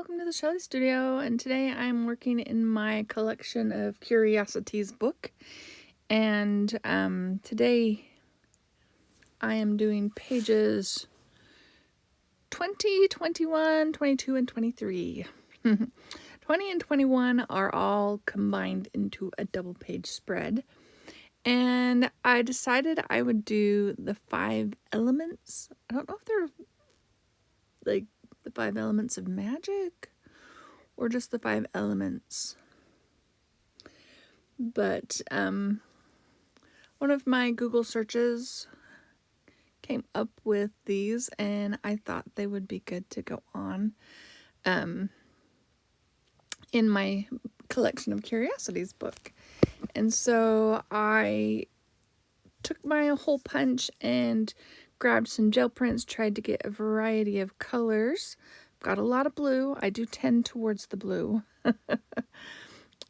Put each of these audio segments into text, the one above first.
welcome to the Shelley Studio, and today I'm working in my collection of Curiosities book, and today I am doing pages 20, 21, 22, and 23. 20 and 21 are all combined into a double page spread, and I decided I would do the 5 elements. I don't know if they're like the 5 elements of magic or just the 5 elements. But one of my Google searches came up with these, and I thought they would be good to go on in my collection of Curiosities book. And so I took my hole punch and grabbed some gel prints, tried to get a variety of colors. Got a lot of blue. I do tend towards the blue. But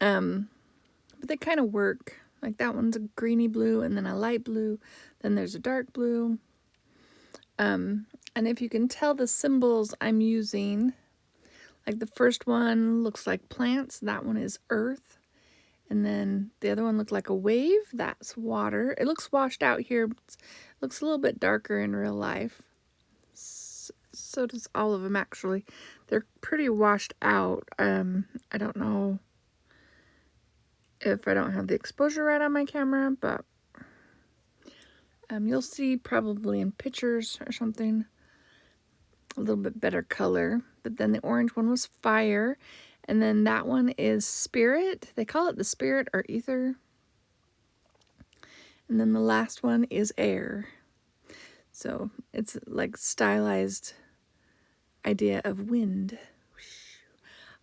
they kind of work. Like that one's a greeny blue, and then a light blue, then there's a dark blue. And if you can tell the symbols I'm using, like the first one looks like plants, that one is earth. And then the other one looked like a wave, that's water. It looks washed out here, but it looks a little bit darker in real life. So does all of them, actually. They're pretty washed out. I don't know if I don't have the exposure right on my camera, but you'll see probably in pictures or something a little bit better color. But then the orange one was fire, and then that one is spirit. They call it the spirit or ether. And then the last one is air. So it's like stylized idea of wind.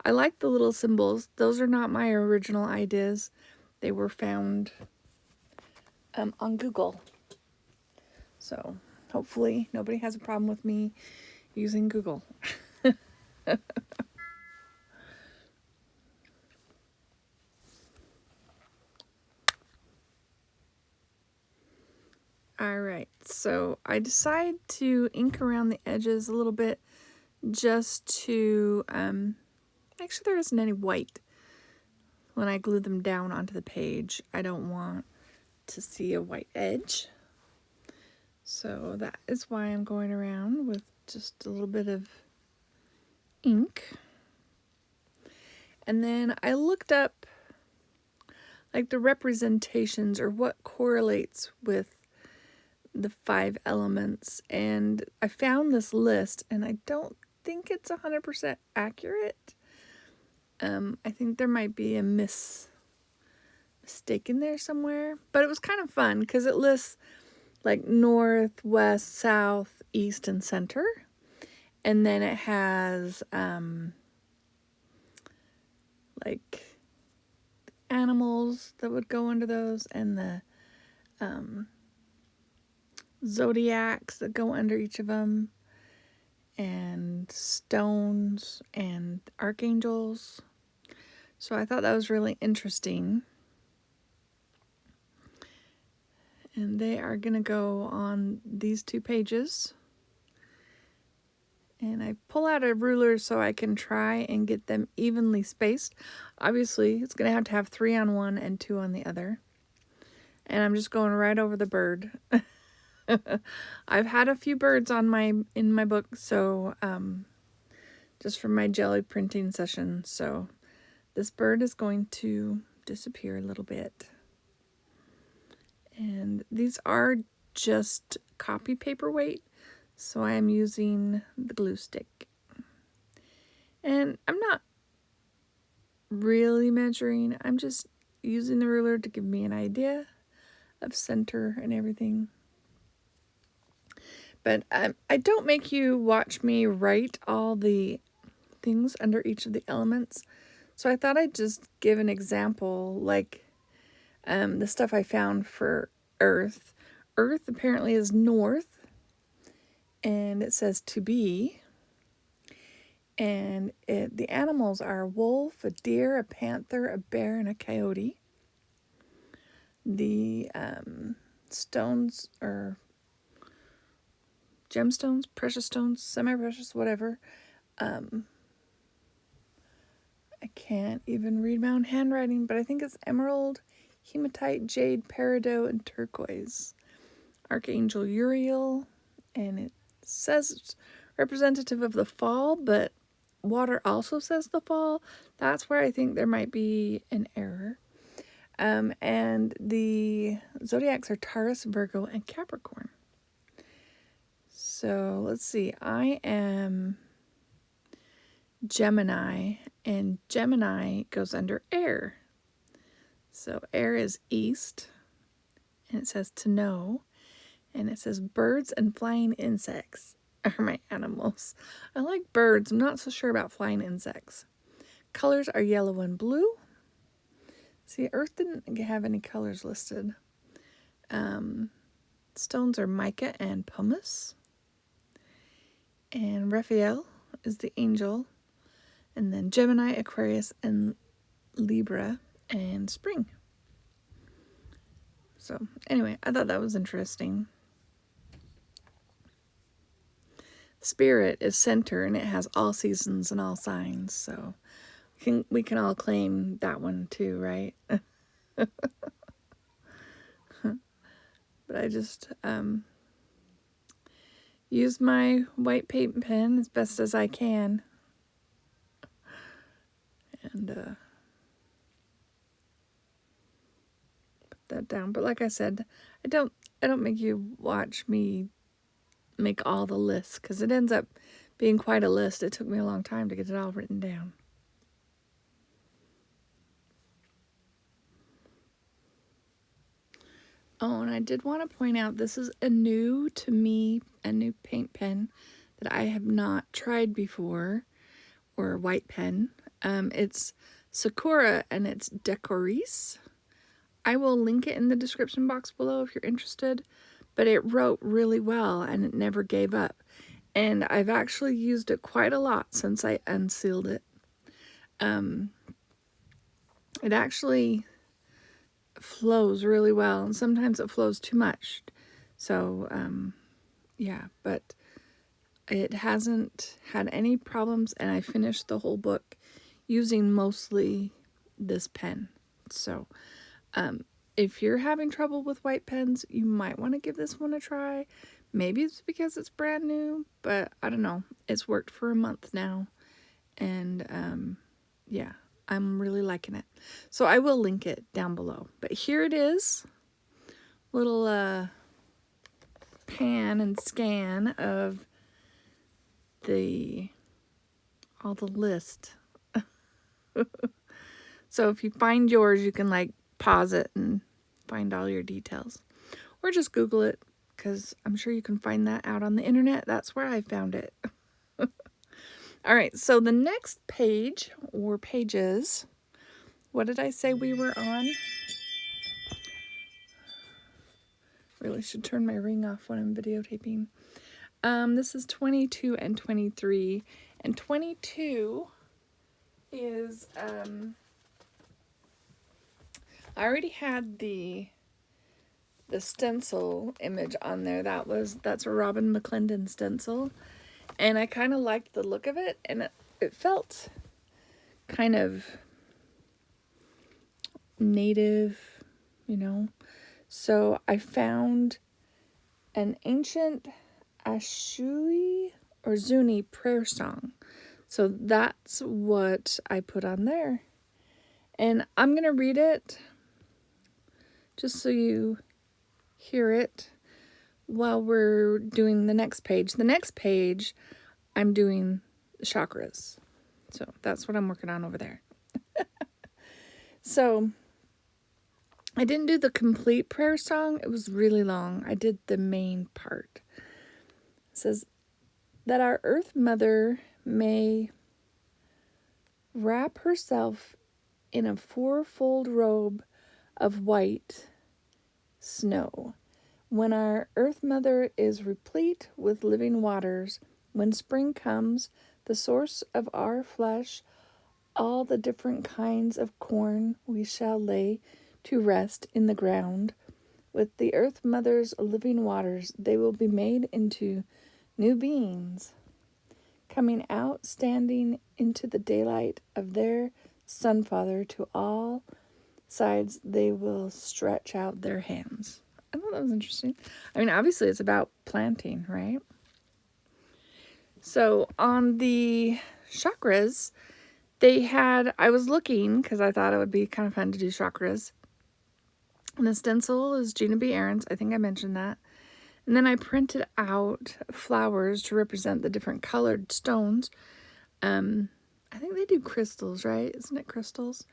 I like the little symbols. Those are not my original ideas. They were found on Google. So hopefully nobody has a problem with me using Google. Alright, so I decided to ink around the edges a little bit just to, make sure there isn't any white when I glue them down onto the page. I don't want to see a white edge. So that is why I'm going around with just a little bit of ink. And then I looked up like the representations or what correlates with the 5 elements, and I found this list, and I don't think it's 100% accurate. I think there might be a mistake in there somewhere, but it was kind of fun because it lists like north, west, south, east, and center, and then it has like animals that would go under those, and the zodiacs that go under each of them, and stones and archangels. So I thought that was really interesting. And they are going to go on these 2 pages. And I pull out a ruler so I can try and get them evenly spaced. Obviously, it's going to have 3 on one and 2 on the other. And I'm just going right over the bird. I've had a few birds in my book, so just from my jelly printing session. So this bird is going to disappear a little bit. And these are just copy paper weight, so I am using the glue stick. And I'm not really measuring, I'm just using the ruler to give me an idea of center and everything. But I don't make you watch me write all the things under each of the elements. So I thought I'd just give an example, like the stuff I found for earth. Earth apparently is north, and it says to be. And the animals are a wolf, a deer, a panther, a bear, and a coyote. The stones or gemstones, precious stones, semi-precious, whatever, I can't even read my own handwriting, but I think it's emerald, hematite, jade, peridot, and turquoise. Archangel Uriel, and it says it's representative of the fall, but water also says the fall. That's where I think there might be an error. And the zodiacs are Taurus, Virgo, and Capricorn. So let's see. I am Gemini, and Gemini goes under air. So air is east, and it says to know, and it says birds and flying insects are my animals. I like birds. I'm not so sure about flying insects. Colors are yellow and blue. See, Earth didn't have any colors listed. Stones are mica and pumice. And Raphael is the angel. And then Gemini, Aquarius, and Libra, and Spring. So, anyway, I thought that was interesting. Spirit is center, and it has all seasons and all signs. So, we can all claim that one too, right? But I just use my white paint pen as best as I can. And put that down. But like I said, I don't make you watch me make all the lists, because it ends up being quite a list. It took me a long time to get it all written down. Oh, and I did want to point out, this is a new paint pen that I have not tried before, or white pen. It's Sakura, and it's Decoris. I will link it in the description box below if you're interested, but it wrote really well, and it never gave up. And I've actually used it quite a lot since I unsealed it. It actually flows really well, and sometimes it flows too much. So, yeah, but it hasn't had any problems, and I finished the whole book using mostly this pen. So, if you're having trouble with white pens, you might want to give this one a try. Maybe it's because it's brand new, but I don't know. It's worked for a month now, and yeah, I'm really liking it. So I will link it down below. But here it is. Little pan and scan of all the list. So if you find yours, you can like pause it and find all your details. Or just Google it, because I'm sure you can find that out on the internet. That's where I found it. All right, so the next page, or pages, what did I say we were on? Really should turn my ring off when I'm videotaping. This is 22 and 23. And 22 is, I already had the stencil image on there. That's a Robin McClendon stencil. And I kind of liked the look of it, and it felt kind of native, you know. So I found an ancient Ashui or Zuni prayer song. So that's what I put on there. And I'm going to read it just so you hear it while we're doing the next page. The next page, I'm doing the chakras. So that's what I'm working on over there. So I didn't do the complete prayer song. It was really long. I did the main part. It says that our Earth Mother may wrap herself in a fourfold robe of white snow. When our Earth Mother is replete with living waters, when spring comes, the source of our flesh, all the different kinds of corn we shall lay to rest in the ground. With the Earth Mother's living waters, they will be made into new beings, coming out, standing into the daylight of their Sunfather, to all sides they will stretch out their hands. I thought that was interesting. I mean, obviously it's about planting, right? So on the chakras, I was looking because I thought it would be kind of fun to do chakras. And the stencil is Gina B. Aaron's. I think I mentioned that. And then I printed out flowers to represent the different colored stones. I think they do crystals, right? Isn't it crystals?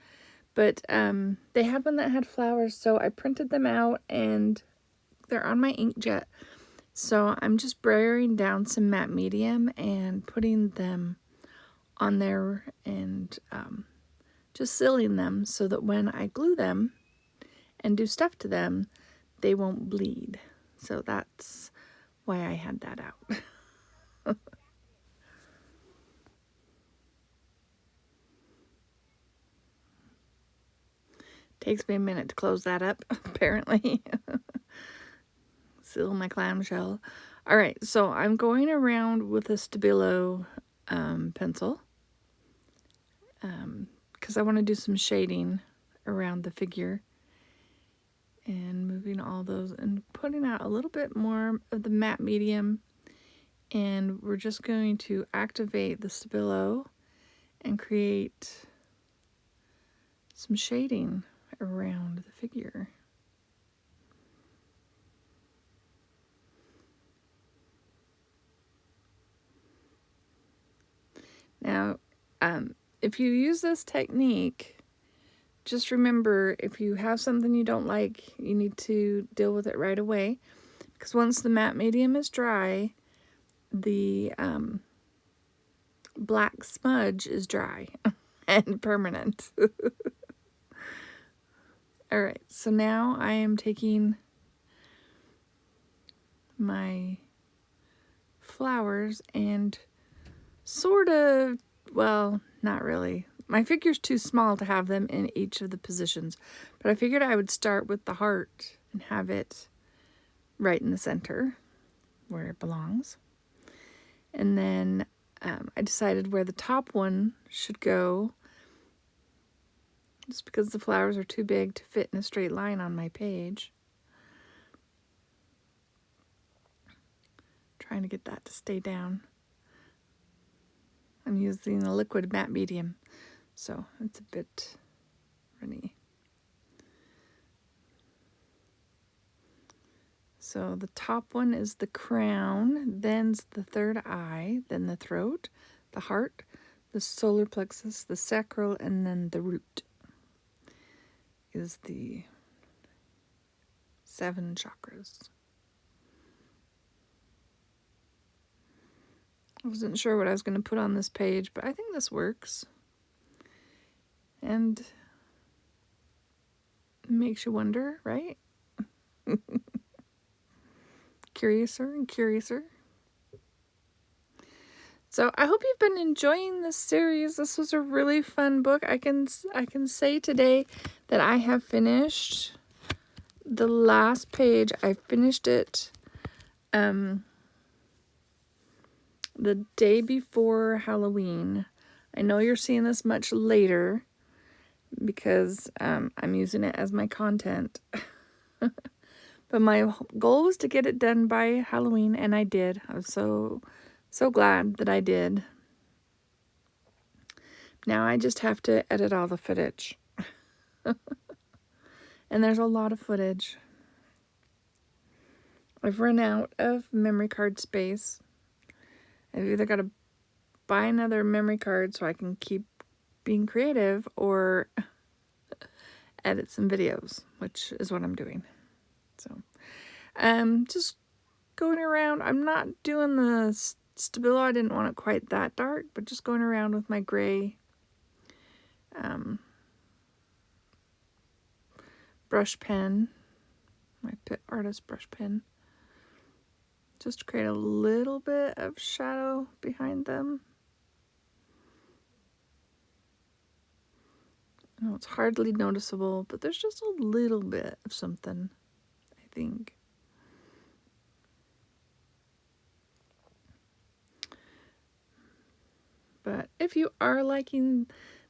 But they had one that had flowers, so I printed them out and they're on my inkjet. So I'm just brayering down some matte medium and putting them on there and just sealing them so that when I glue them and do stuff to them, they won't bleed. So that's why I had that out. Takes me a minute to close that up, apparently. Seal my clamshell. All right, so I'm going around with a Stabilo pencil because I want to do some shading around the figure and moving all those and putting out a little bit more of the matte medium, and we're just going to activate the Stabilo and create some shading around the figure. Now, if you use this technique, just remember, if you have something you don't like, you need to deal with it right away. Because once the matte medium is dry, the black smudge is dry and permanent. Alright, so now I am taking my flowers and sort of, well, not really. My figure's too small to have them in each of the positions, but I figured I would start with the heart and have it right in the center where it belongs. And then I decided where the top one should go, just because the flowers are too big to fit in a straight line on my page. Trying to get that to stay down. I'm using a liquid matte medium, so it's a bit runny. So the top one is the crown, then's the third eye, then the throat, the heart, the solar plexus, the sacral, and then the root is the 7 chakras. I wasn't sure what I was going to put on this page, but I think this works. And it makes you wonder, right? Curiouser and curiouser. So I hope you've been enjoying this series. This was a really fun book. I can say today that I have finished the last page. I finished it the day before Halloween. I know you're seeing this much later because I'm using it as my content. But my goal was to get it done by Halloween, and I did. I was so glad that I did. Now I just have to edit all the footage. And there's a lot of footage. I've run out of memory card space. I've either got to buy another memory card so I can keep being creative, or edit some videos, which is what I'm doing. So, just going around. I'm not doing the Stabilo. I didn't want it quite that dark, but just going around with my gray brush pen, my Pit Artist brush pen, just to create a little bit of shadow behind them. I know it's hardly noticeable, but there's just a little bit of something, I think. But if you are liking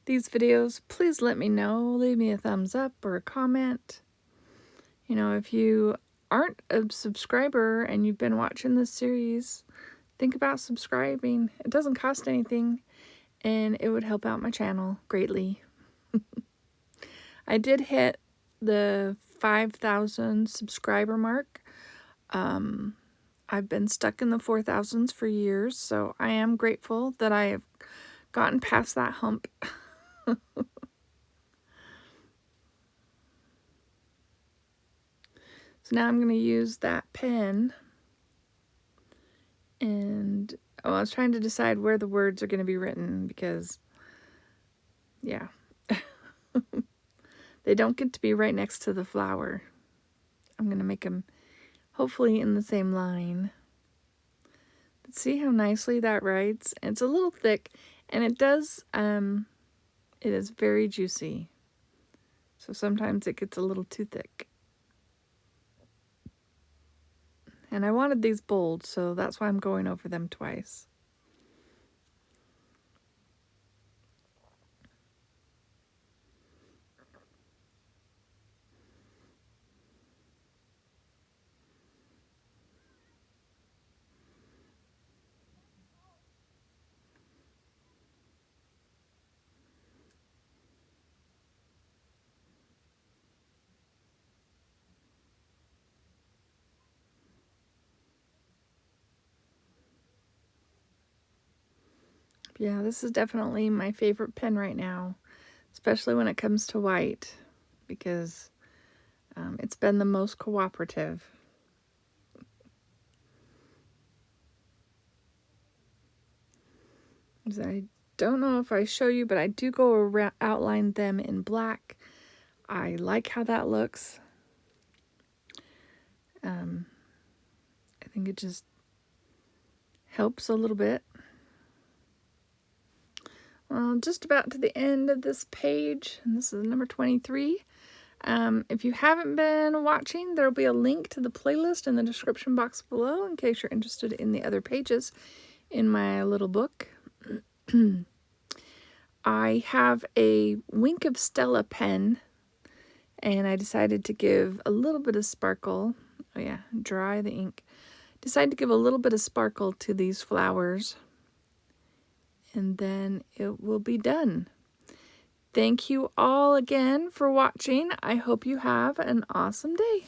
these videos, please let me know. Leave me a thumbs up or a comment. You know, if you aren't a subscriber and you've been watching this series, think about subscribing. It doesn't cost anything, and it would help out my channel greatly. I did hit the 5,000 subscriber mark. I've been stuck in the 4,000s for years, so I am grateful that I have gotten past that hump. So now I'm going to use that pen, and I was trying to decide where the words are going to be written because, yeah, they don't get to be right next to the flower. I'm going to make them hopefully in the same line. But see how nicely that writes? It's a little thick, and it does, it is very juicy. So sometimes it gets a little too thick. And I wanted these bold, so that's why I'm going over them twice. Yeah, this is definitely my favorite pen right now, especially when it comes to white, because it's been the most cooperative. I don't know if I show you, but I do go around, outline them in black. I like how that looks. I think it just helps a little bit. Well, just about to the end of this page, and this is number 23. If you haven't been watching, there will be a link to the playlist in the description box below in case you're interested in the other pages in my little book. I have a Wink of Stella pen, and I decided to give a little bit of sparkle. Oh yeah, dry the ink. Decided to give a little bit of sparkle to these flowers, and then it will be done. Thank you all again for watching. I hope you have an awesome day.